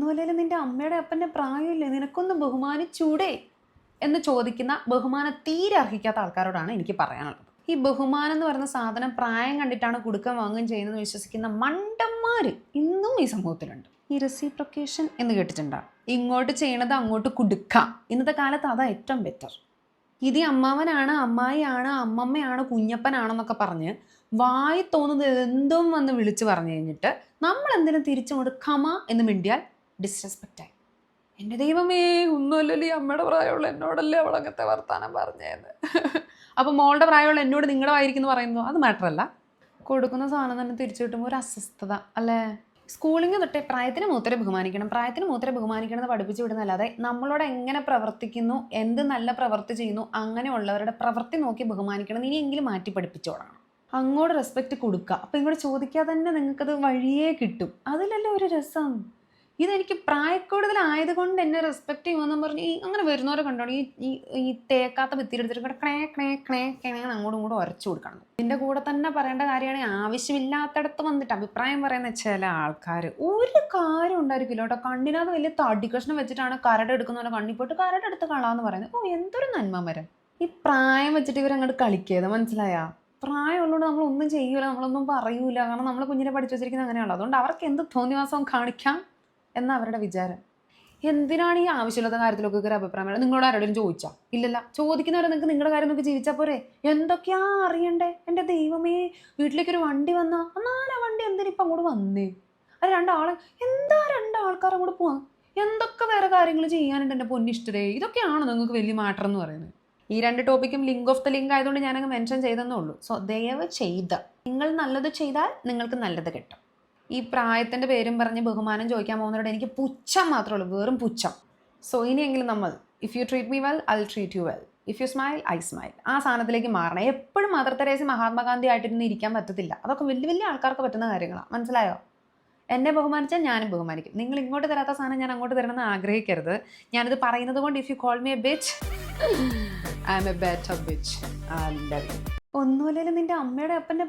ഒന്നുമല്ലേലും നിന്റെ അമ്മയുടെ അപ്പൻ്റെ പ്രായമില്ലേ, നിനക്കൊന്ന് ബഹുമാനിച്ചൂടെ എന്ന് ചോദിക്കുന്ന ബഹുമാനം തീരെ അർഹിക്കാത്ത ആൾക്കാരോടാണ് എനിക്ക് പറയാനുള്ളത്. ഈ ബഹുമാനം എന്ന് പറയുന്ന സാധനം പ്രായം കണ്ടിട്ടാണ് കൊടുക്കാൻ വാങ്ങുകയും ചെയ്യുന്നതെന്ന് വിശ്വസിക്കുന്ന മണ്ടന്മാർ ഇന്നും ഈ സമൂഹത്തിലുണ്ട്. ഈ റെസിപ്രൊക്കേഷൻ എന്ന് കേട്ടിട്ടുണ്ടോ? ഇങ്ങോട്ട് ചെയ്യണത് അങ്ങോട്ട് കൊടുക്കാം. ഇന്നത്തെ കാലത്ത് അതാ ഏറ്റവും ബെറ്റർ. ഇത് അമ്മാവനാണ്, അമ്മായിയാണ്, അമ്മമ്മയാണ്, കുഞ്ഞപ്പനാണെന്നൊക്കെ പറഞ്ഞ് വായി തോന്നുന്നത് എന്തും വന്ന് വിളിച്ചു പറഞ്ഞു കഴിഞ്ഞിട്ട് നമ്മൾ എന്തിനും തിരിച്ചുകൊണ്ട് ഖമ എന്ന് മിണ്ടിയാൽ ഡിസ്റെസ്പെക്റ്റായി. എൻ്റെ ദൈവമേ, ഒന്നുമല്ലല്ലോ ഈ അമ്മയുടെ പ്രായമുള്ള എന്നോടല്ലേ അവൾ അങ്ങനത്തെ വർത്താനം പറഞ്ഞേന്ന്. അപ്പോൾ മോളുടെ പ്രായമുള്ള എന്നോട് നിങ്ങളുടെ വായിരിക്കുന്നു പറയുന്നു, അത് മാറ്ററല്ല. കൊടുക്കുന്ന സാധനം തന്നെ തിരിച്ചു കിട്ടുമ്പോൾ ഒരു അസ്വസ്ഥത അല്ലേ? സ്കൂളിങ് തൊട്ടേ പ്രായത്തിന് മൂത്തരെ ബഹുമാനിക്കണം, പ്രായത്തിന് മൂത്തരെ ബഹുമാനിക്കണം എന്ന് പഠിപ്പിച്ചു വിടുന്നല്ലാതെ നമ്മളോട് എങ്ങനെ പ്രവർത്തിക്കുന്നു, എന്ത് നല്ല പ്രവൃത്തി ചെയ്യുന്നു, അങ്ങനെയുള്ളവരുടെ പ്രവൃത്തി നോക്കി ബഹുമാനിക്കണം. ഇനിയെങ്കിലും മാറ്റി പഠിപ്പിച്ചോളാം. അങ്ങോട്ട് റെസ്പെക്റ്റ് കൊടുക്കുക. അപ്പോൾ ഇങ്ങോട്ട് ചോദിക്കാതെ തന്നെ നിങ്ങൾക്കത് വഴിയേ കിട്ടും. അതിലല്ലേ ഒരു രസം. ഇതെനിക്ക് പ്രായക്കൂടുതലായതുകൊണ്ട് എന്നെ റെസ്പെക്റ്റ് ചെയ്യുമെന്നും പറഞ്ഞ് അങ്ങനെ വരുന്നവരെ കണ്ടോണം ഈ തേക്കാത്ത ഭിത്തിയിലെടുത്തിട്ട് ക്ലേ ക്ലേ ക്ലേ ക്ലേ അങ്ങോട്ടും ഇങ്ങോട്ടും ഉരച്ചു കൊടുക്കണം. ഇതിൻ്റെ കൂടെ തന്നെ പറയേണ്ട കാര്യമാണ്, ആവശ്യമില്ലാത്തടത്ത് വന്നിട്ട് അഭിപ്രായം പറയുന്ന ചില ആൾക്കാർ ഒരു കാര്യം ഉണ്ടായിരിക്കില്ല കേട്ടോ. കണ്ണിനകത്ത് വലിയ തടി കഷ്ണം വെച്ചിട്ടാണ് കരട് എടുക്കുന്നവരെ കണ്ണി പോയിട്ട് കരട് എടുത്ത് കളാന്ന് പറയുന്നത്. എന്തൊരു നന്മ മരം. ഈ പ്രായം വെച്ചിട്ട് ഇവരങ്ങോട്ട് കളിക്കരുത്, മനസ്സിലായാ? പ്രായമുള്ളതുകൊണ്ട് നമ്മളൊന്നും ചെയ്യൂല, നമ്മളൊന്നും പറയൂല. കാരണം നമ്മൾ കുഞ്ഞിനെ പഠിച്ചു വെച്ചിരിക്കുന്നത് അങ്ങനെയുള്ളത്. അതുകൊണ്ട് അവർക്ക് എന്ത് തോന്നിവാസവും കാണിക്കാം എന്ന അവരുടെ വിചാരം. എന്തിനാണ് ഈ ആവശ്യമില്ലാത്ത കാര്യത്തിലൊക്കെ ഒരു അഭിപ്രായം? നിങ്ങളോട് ആരോടും ചോദിച്ചാൽ ഇല്ലല്ല, ചോദിക്കുന്നവരെ നിങ്ങൾക്ക് നിങ്ങളുടെ കാര്യം നോക്കി ജീവിച്ചാൽ പോരെ? എന്തൊക്കെയാ അറിയണ്ടേ? എൻ്റെ ദൈവമേ, വീട്ടിലേക്കൊരു വണ്ടി വന്നാൽ എന്നാലും ആ വണ്ടി എന്തിനാ ഇപ്പം അങ്ങോട്ട് വന്നേ? അത് രണ്ടാൾക്കാർ അങ്ങോട്ട് പോവാം. എന്തൊക്കെ വേറെ കാര്യങ്ങൾ ചെയ്യാനുണ്ട് എൻ്റെ പൊന്നിഷ്ടരേ. ഇതൊക്കെയാണോ നിങ്ങൾക്ക് വലിയ മാറ്റർ എന്ന് പറയുന്നത്? ഈ രണ്ട് ടോപ്പിക്കും ലിങ്ക് ഓഫ് ദ ലിങ്ക് ആയതുകൊണ്ട് ഞാനങ്ങ് മെൻഷൻ ചെയ്തെന്നേ ഉള്ളൂ. സോ ദയവ് ചെയ്ത് നിങ്ങൾ നല്ലത് ചെയ്താൽ നിങ്ങൾക്ക് നല്ലത് കിട്ടും. ഈ പ്രായത്തിൻ്റെ പേരും പറഞ്ഞ് ബഹുമാനം ചോദിക്കാൻ പോകുന്നവരോട് എനിക്ക് പുച്ഛം മാത്രമേ ഉള്ളൂ, വെറും പുച്ഛം. സോ ഇനിയെങ്കിലും നമ്മൾ if you treat me well I will treat you well, if you smile I smile, ആ സാധനത്തിലേക്ക് മാറണം. എപ്പോഴും മദർ തെരേസ മഹാത്മാഗാന്ധി ആയിട്ടിരുന്ന് ഇരിക്കാൻ പറ്റത്തില്ല. അതൊക്കെ വലിയ വലിയ ആൾക്കാർക്ക് പറ്റുന്ന കാര്യങ്ങളാണ്, മനസ്സിലായോ? എന്നെ ബഹുമാനിച്ചാൽ ഞാനും ബഹുമാനിക്കും. നിങ്ങൾ ഇങ്ങോട്ട് തരാത്ത സാധനം ഞാൻ അങ്ങോട്ട് തരണമെന്ന് ആഗ്രഹിക്കരുത്. ഞാനിത് പറയുന്നത് കൊണ്ട് if you call me a bitch, I am a better bitch. ഒന്നുമല്ലെങ്കിലും നിന്റെ അമ്മയുടെ അപ്പൻ്റെ